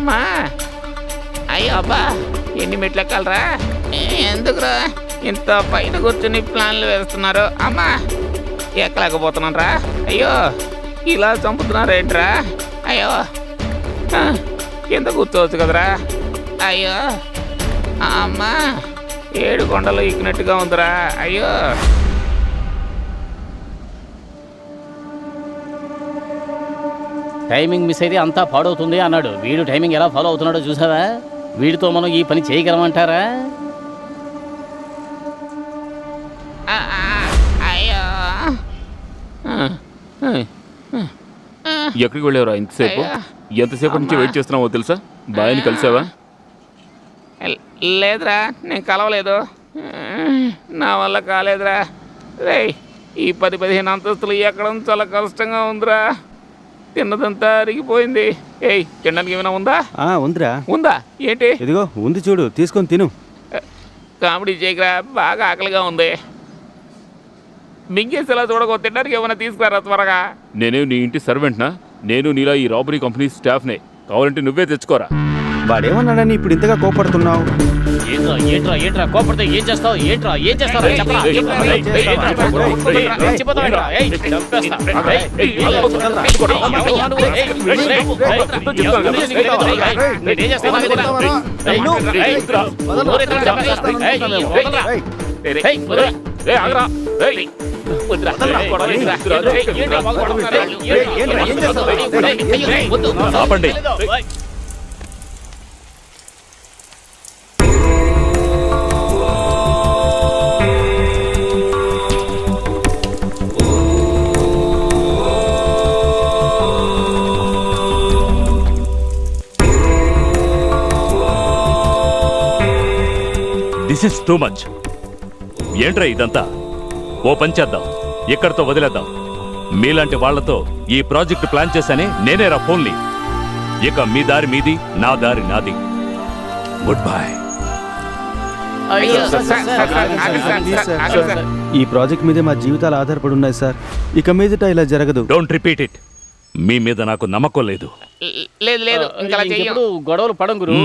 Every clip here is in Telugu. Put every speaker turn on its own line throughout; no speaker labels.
అమ్మా అయ్యో అబ్బా ఎన్ని మెట్లు ఎక్కాలరా ఎందుకురా ఇంత పైన కూర్చొని ప్లాన్లు వేస్తున్నారు అమ్మా ఎక్కలేకపోతున్నాను రా అయ్యో ఇలా చంపుతున్నారేంట్రా అయ్యో కింద కూర్చోవచ్చు కదరా అయ్యో అమ్మా 7 కొండలు ఎక్కినట్టుగా ఉందిరా అయ్యో
టైమింగ్ మిస్ అయితే అంతా పాడవుతుంది అన్నాడు. వీడు టైమింగ్ ఎలా ఫాలో అవుతున్నాడో చూసావా? వీడితో మనం ఈ పని చేయగలమంటారా?
అయ్యో
ఎక్కడికి వెళ్ళావురా ఇంతసేపు? ఎంతసేపటి నుంచి వెయిట్ చేస్తున్నావో తెలుసా? బాయ్ని కలిసావా?
లేదురా నేను కలవలేదు, నా వల్ల కాలేదురా. రే ఈ 10-15 అంతస్తులు ఎక్కడం చాలా కష్టంగా ఉందిరా. తిన్నదంతా అరిగిపోయింది. ఏయ్ తినడానికి ఏమైనా ఉందా?
ఉందిరా.
ఉందా? ఏంటి?
ఇదిగో ఉంది చూడు, తీసుకొని తిను.
కామెడీ చేయకరా, బాగా ఆకలిగా ఉంది. మింగేసేలా చూడకో, తినడానికి ఏమైనా తీసుకురారా త్వరగా.
నేనే నీ ఇంటి సర్వెంట్నా? నేను నీలా ఈ రాబరీ కంపెనీ స్టాఫ్నే. కావాలంటే నువ్వే తెచ్చుకోరా.
వాడేమన్నాడని ఇప్పుడు ఇంతగా కోపడుతున్నావు?
ఏంట్రా కోపడితే ఏం చేస్తావు? ఏం చేస్తావు?
ఆపండి. This is too much. ఏంట్రా ఇదంతా? ఓ పని చేద్దాం, ఇక్కడితో వదిలేద్దాం. మీలాంటి వాళ్లతో ఈ ప్రాజెక్ట్ ప్లాన్ చేశానే నేనేరా ఫోన్లీ. ఇక మీ దారి మీది, నా దారి నాది. Good bye.
ఈ ప్రాజెక్ట్ మీదే మా జీవితాలు ఆధారపడి ఉన్నాయి సార్. ఇక మీదట ఇలా జరగదు.
Don't repeat it. మీ మీద నాకు నమ్మకం లేదు.
లేదు
ఇంకెప్పుడు గొడవలు పడం గురు.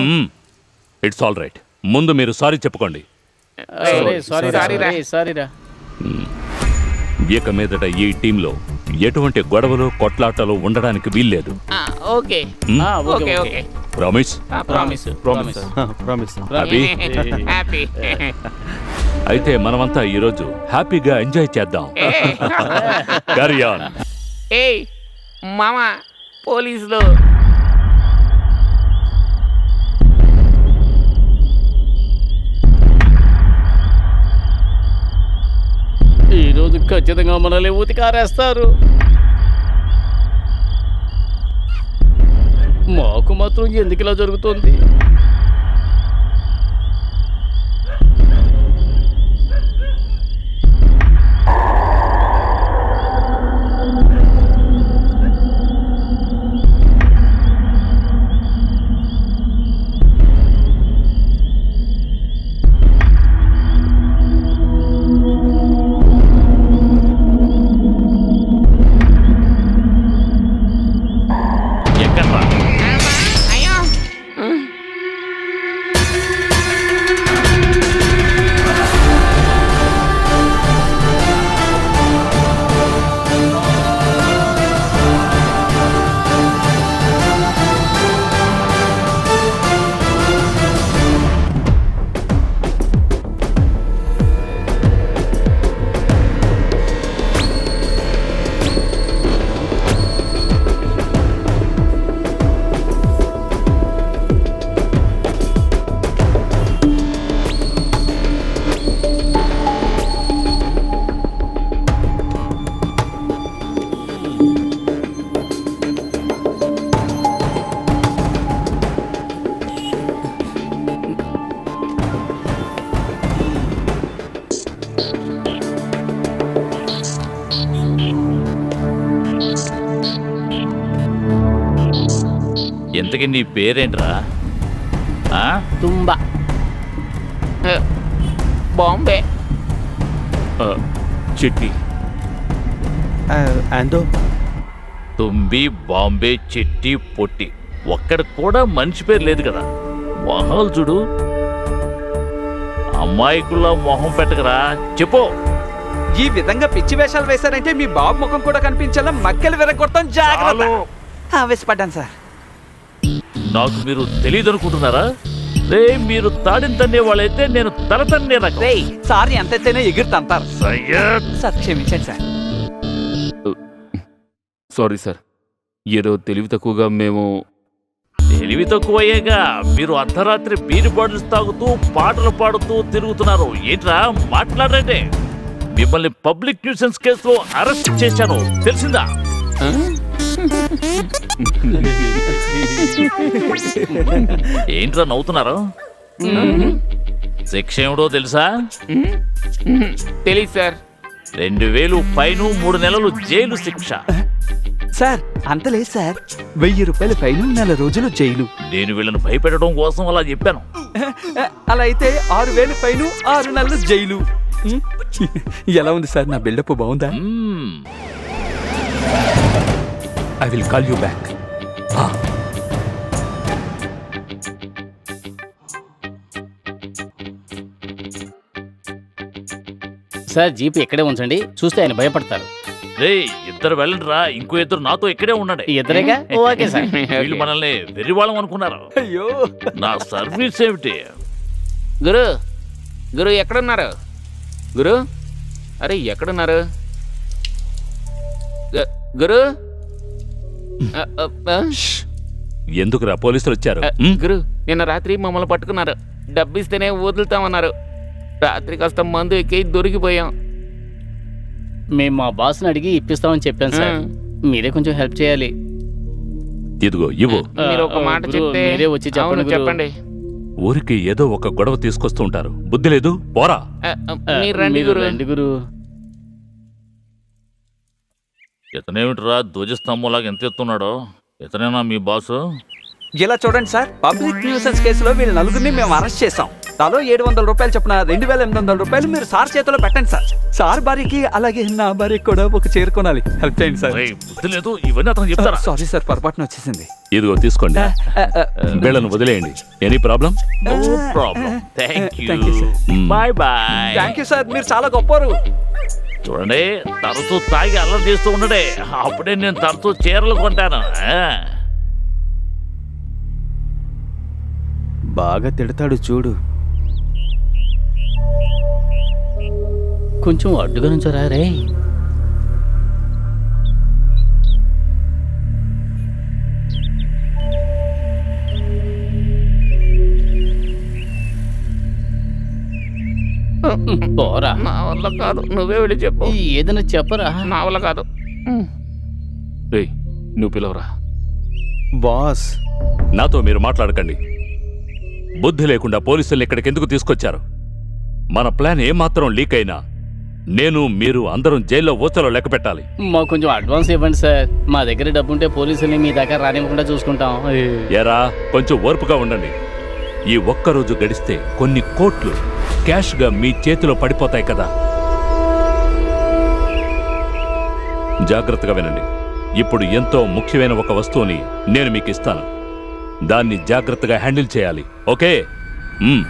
It's all right. ముందు మీరు సారీ చెప్పుకోండి.
సారీరా.
ఇక మీదట ఈ టీంలో ఎటువంటి గొడవలు కొట్లాటలు ఉండడానికి వీల్లేదు.
Okay okay
promise?
Promise.
Happy.
అయితే మనమంతా ఈరోజు హ్యాపీగా ఎంజాయ్ చేద్దాం. Carry on.
ఏయ్ మామా, పోలీసులు.
ఈరోజు ఖచ్చితంగా మనల్ని ఉతికారేస్తారు. మాకు మాత్రం ఎందుకు ఇలా జరుగుతుంది?
ఇంతకీ నీ పేరేంట్రా?
తుంబా.
బాంబే.
చిట్టి.
ఆందో.
తుంబి, బాంబే, చిట్టి, పొట్టి. ఒక్కడికి కూడా మనిషి పేరు లేదు కదా. మొహాలు చూడు, అమ్మాయికుల్లా మొహం పెట్టకరా. చెప్పు.
ఈ విధంగా పిచ్చి వేషాలు వేశారంటే మీ బాబు ముఖం కూడా కనిపించేలా మక్కలు విరగొడతాం. జాగ్రత్త.
చాలు.
ఆవేశపడ్డాను సార్.
నాకు మీరు తెలియదు అనుకుంటున్నారా? రే, మీరు తాడిని తన్నే వాళ్ళైతే నేను తల తన్నే రకం.
రేయ్, సార్ ఎంత ఎత్తైనా ఎగురుతంటారు.
సయ్యద్.
సార్ క్షమించండి సార్.
సారీ సార్, ఏదో తెలివి తక్కువగా మేము.
తెలివి తక్కువయ్యేగా మీరు అర్ధరాత్రి బీరు బాటిల్స్ తాగుతూ పాటలు పాడుతూ తిరుగుతున్నారు. ఏంట్రా మాట్లాడండి. మిమ్మల్ని పబ్లిక్ న్యూసెన్స్ కేసులో అరెస్ట్ చేశాను, తెలిసిందా?
ఆ?
ఏంట్రా నవ్వుతున్నారు? శిక్ష ఏమిటో తెలుసా?
తెలీదు సార్.
2000 ఫైను, 3 నెలలు జైలు శిక్ష.
సార్ అంత లేదు సార్. 1000 రూపాయల ఫైన్, 4 రోజులు జైలు.
నేను వీళ్ళని భయపెట్టడం కోసం అలా చెప్పాను.
అలా అయితే 6000 ఫైన్, 6 నెలలు జైలు. ఎలా ఉంది సార్ నా బిల్డప్? బాగుందా?
I will call you back.
Sir jeep ఇక్కడే ఉంచండి, చూస్తే ఆయన భయపడతారు.
రే, ఇద్దరు వెళ్ళండి రా. ఇంకో ఇద్దరు నాతో ఇక్కడే ఉండండి.
ఇద్దరేగా? Okay sir.
వీళ్ళు మనల్ని వెర్రివాళ్ళం అనుకున్నారు.
అయ్యో,
నా సర్వీస్ ఏమిటి?
గురు, గురు ఎక్కడున్నారు? గురు, అరే ఎక్కడున్నారు? గురు,
ఎందుకురా పోలీసులు వచ్చారు?
గురు, నిన్న రాత్రి మమ్మల్ని పట్టుకున్నారు. డబ్బిస్తేనే వదులుతామన్నారు. రాత్రి కాస్త మందు ఎక్కి దొరికిపోయాం.
మేము మా బాస్ని అడిగి ఇప్పిస్తామని చెప్పాను సార్. మీరే కొంచెం హెల్ప్ చేయాలి.
ఇదిగో ఇవ్వు.
మీరు ఒక మాట
గురు,
చెప్తే.
మీరే వచ్చి చెప్పండి
అవును,
గురు.
చెప్పండి.
ఊరికి ఏదో ఒక గొడవ తీసుకొస్తూ ఉంటారు. బుద్ధి లేదు, పోరా.
మీరు రండి
మీరు
గురు.
రండి గురు.
ఇతనేమిట్రా ధ్వజస్తంభంలాగా ఎంత ఎత్తున్నాడో? ఇతనేనా మీ బాసు?
ఇలా చూడండి సార్, పబ్లిక్ న్యూసెన్స్ కేసులో వీళ్ళ నలుగురిని మేము అరెస్ట్ చేసాం. తలో 700 రూపాయలు చొప్పున 2800 రూపాయలు మీరు సార్ చేతిలో పెట్టండి సార్. సార్ భార్యకి అలాగే నా భార్యకి కూడా ఒక చీర కొనాలి. హెల్ప్ చేయండి సార్.
రేయ్, బుద్ధి లేదు, ఇవన్నీ అతను చెప్తారా?
సారీ సార్, పొరపాటున వచ్చేసింది.
ఇదిగో తీసుకోండి. వీళ్ళను వదిలేయండి. Any problem?
No problem. Thank you.
Thank you, sir.
Bye bye.
Thank you sir, మీరు చాలా గొప్పరు.
చూడండి, తరచూ తాగి అల్లరి చేస్తూ ఉండడే. అప్పుడే నేను తరచూ చీరలు కొంటాను.
బాగా తిడతాడు చూడు.
కొంచెం అడ్డుగా నుంచోరా రే. పోరా.
నా వల్ల కాదు, నువ్వే వెళ్ళి చెప్పు.
ఏదైనా చెప్పరా.
నా వల్ల కాదు. రేయ్, నువ్వు పిలవరా.
బాస్,
నాతో మీరు మాట్లాడకండి. బుద్ధి లేకుండా పోలీసులు ఇక్కడికి ఎందుకు తీసుకొచ్చారు? మన ప్లాన్ ఏమాత్రం లీక్ అయినా నేను, మీరు అందరం జైల్లో ఊచలో లెక్క పెట్టాలి.
మాకు కొంచెం అడ్వాన్స్ ఇవ్వండి సార్. మా దగ్గర డబ్బు ఉంటే పోలీసుల్ని మీ దగ్గర రానివ్వకుండా చూసుకుంటాం.
ఎరా, కొంచెం ఓర్పుగా ఉండండి. ఈ ఒక్కరోజు గడిస్తే కొన్ని కోట్లు క్యాష్గా మీ చేతిలో పడిపోతాయి కదా. జాగ్రత్తగా వినండి. ఇప్పుడు ఎంతో ముఖ్యమైన ఒక వస్తువుని నేను మీకు ఇస్తాను. దాన్ని జాగ్రత్తగా హ్యాండిల్ చేయాలి. ఓకే?